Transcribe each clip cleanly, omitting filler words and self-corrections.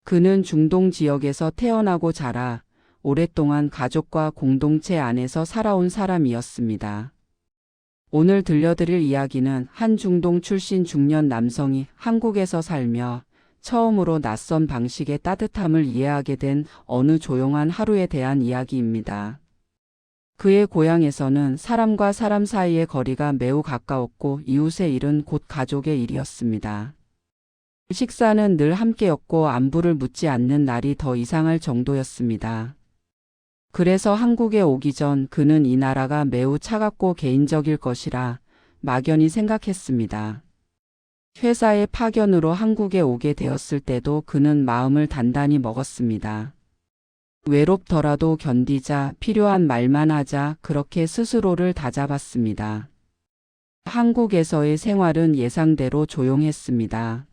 그는 중동 지역에서 태어나고 자라 오랫동안 가족과 공동체 안에서 살아온 사람이었습니다. 오늘 들려드릴 이야기는 한 중동 출신 중년 남성이 한국에서 살며 처음으로 낯선 방식의 따뜻함을 이해하게 된 어느 조용한 하루에 대한 이야기입니다. 그의 고향에서는 사람과 사람 사이의 거리가 매우 가까웠고 이웃의 일은 곧 가족의 일이었습니다. 식사는 늘 함께였고 안부를 묻지 않는 날이 더 이상할 정도였습니다. 그래서 한국에 오기 전 그는 이 나라가 매우 차갑고 개인적일 것이라 막연히 생각했습니다. 회사의 파견으로 한국에 오게 되었을 때도 그는 마음을 단단히 먹었습니다. 외롭더라도 견디자, 필요한 말만 하자, 그렇게 스스로를 다잡았습니다. 한국에서의 생활은 예상대로 조용했습니다.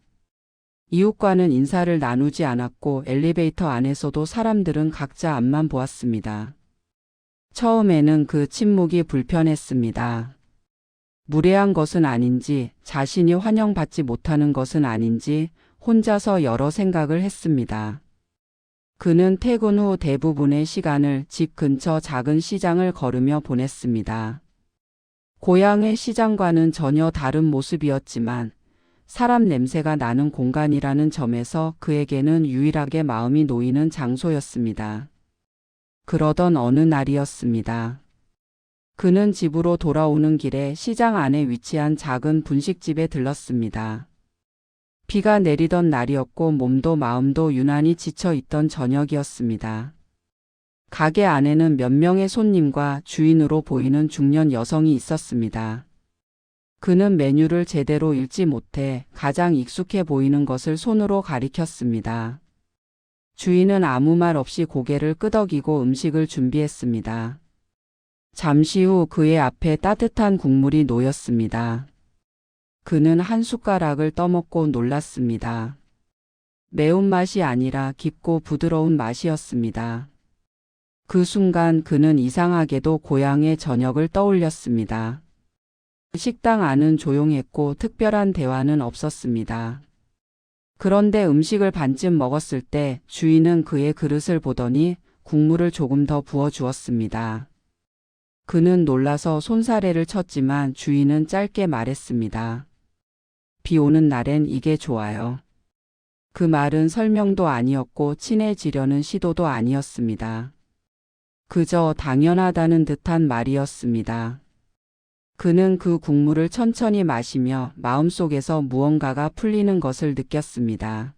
이웃과는 인사를 나누지 않았고 엘리베이터 안에서도 사람들은 각자 앞만 보았습니다. 처음에는 그 침묵이 불편했습니다. 무례한 것은 아닌지, 자신이 환영받지 못하는 것은 아닌지 혼자서 여러 생각을 했습니다. 그는 퇴근 후 대부분의 시간을 집 근처 작은 시장을 걸으며 보냈습니다. 고향의 시장과는 전혀 다른 모습이었지만 사람 냄새가 나는 공간이라는 점에서 그에게는 유일하게 마음이 놓이는 장소였습니다. 그러던 어느 날이었습니다. 그는 집으로 돌아오는 길에 시장 안에 위치한 작은 분식집에 들렀습니다. 비가 내리던 날이었고 몸도 마음도 유난히 지쳐 있던 저녁이었습니다. 가게 안에는 몇 명의 손님과 주인으로 보이는 중년 여성이 있었습니다. 그는 메뉴를 제대로 읽지 못해 가장 익숙해 보이는 것을 손으로 가리켰습니다. 주인은 아무 말 없이 고개를 끄덕이고 음식을 준비했습니다. 잠시 후 그의 앞에 따뜻한 국물이 놓였습니다. 그는 한 숟가락을 떠먹고 놀랐습니다. 매운맛이 아니라 깊고 부드러운 맛이었습니다. 그 순간 그는 이상하게도 고향의 저녁을 떠올렸습니다. 식당 안은 조용했고 특별한 대화는 없었습니다. 그런데 음식을 반쯤 먹었을 때 주인은 그의 그릇을 보더니 국물을 조금 더 부어주었습니다. 그는 놀라서 손사래를 쳤지만 주인은 짧게 말했습니다. 비 오는 날엔 이게 좋아요. 그 말은 설명도 아니었고 친해지려는 시도도 아니었습니다. 그저 당연하다는 듯한 말이었습니다. 그는 그 국물을 천천히 마시며 마음속에서 무언가가 풀리는 것을 느꼈습니다.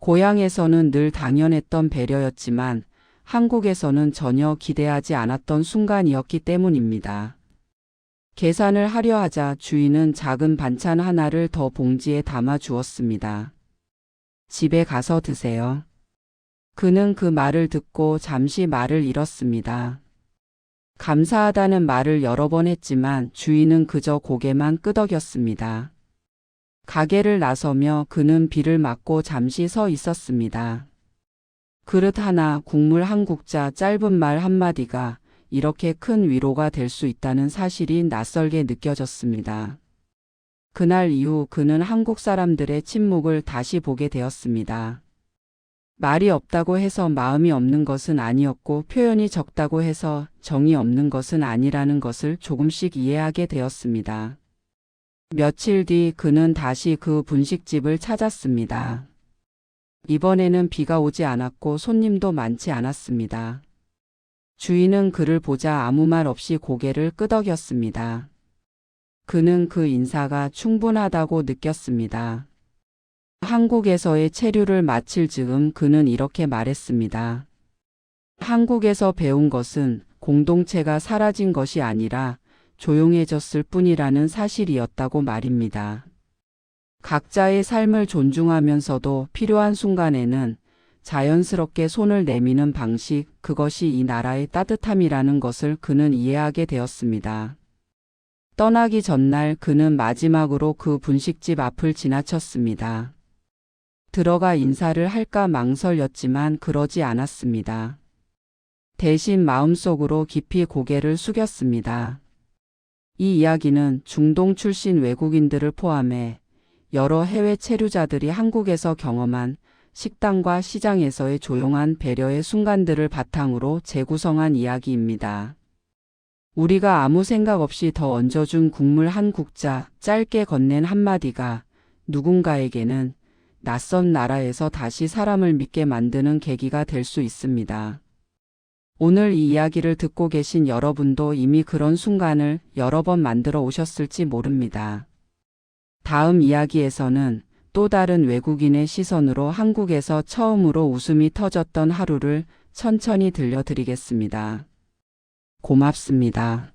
고향에서는 늘 당연했던 배려였지만 한국에서는 전혀 기대하지 않았던 순간이었기 때문입니다. 계산을 하려 하자 주인은 작은 반찬 하나를 더 봉지에 담아 주었습니다. 집에 가서 드세요. 그는 그 말을 듣고 잠시 말을 잃었습니다. 감사하다는 말을 여러 번 했지만 주인은 그저 고개만 끄덕였습니다. 가게를 나서며 그는 비를 맞고 잠시 서 있었습니다. 그릇 하나, 국물 한 국자, 짧은 말 한마디가 이렇게 큰 위로가 될 수 있다는 사실이 낯설게 느껴졌습니다. 그날 이후 그는 한국 사람들의 침묵을 다시 보게 되었습니다. 말이 없다고 해서 마음이 없는 것은 아니었고 표현이 적다고 해서 정이 없는 것은 아니라는 것을 조금씩 이해하게 되었습니다. 며칠 뒤 그는 다시 그 분식집을 찾았습니다. 이번에는 비가 오지 않았고 손님도 많지 않았습니다. 주인은 그를 보자 아무 말 없이 고개를 끄덕였습니다. 그는 그 인사가 충분하다고 느꼈습니다. 한국에서의 체류를 마칠 즈음 그는 이렇게 말했습니다. 한국에서 배운 것은 공동체가 사라진 것이 아니라 조용해졌을 뿐이라는 사실이었다고 말입니다. 각자의 삶을 존중하면서도 필요한 순간에는 자연스럽게 손을 내미는 방식, 그것이 이 나라의 따뜻함이라는 것을 그는 이해하게 되었습니다. 떠나기 전날 그는 마지막으로 그 분식집 앞을 지나쳤습니다. 들어가 인사를 할까 망설였지만 그러지 않았습니다. 대신 마음속으로 깊이 고개를 숙였습니다. 이 이야기는 중동 출신 외국인들을 포함해 여러 해외 체류자들이 한국에서 경험한 식당과 시장에서의 조용한 배려의 순간들을 바탕으로 재구성한 이야기입니다. 우리가 아무 생각 없이 더 얹어준 국물 한 국자, 짧게 건넨 한마디가 누군가에게는 낯선 나라에서 다시 사람을 믿게 만드는 계기가 될 수 있습니다. 오늘 이 이야기를 듣고 계신 여러분도 이미 그런 순간을 여러 번 만들어 오셨을지 모릅니다. 다음 이야기에서는 또 다른 외국인의 시선으로 한국에서 처음으로 웃음이 터졌던 하루를 천천히 들려드리겠습니다. 고맙습니다.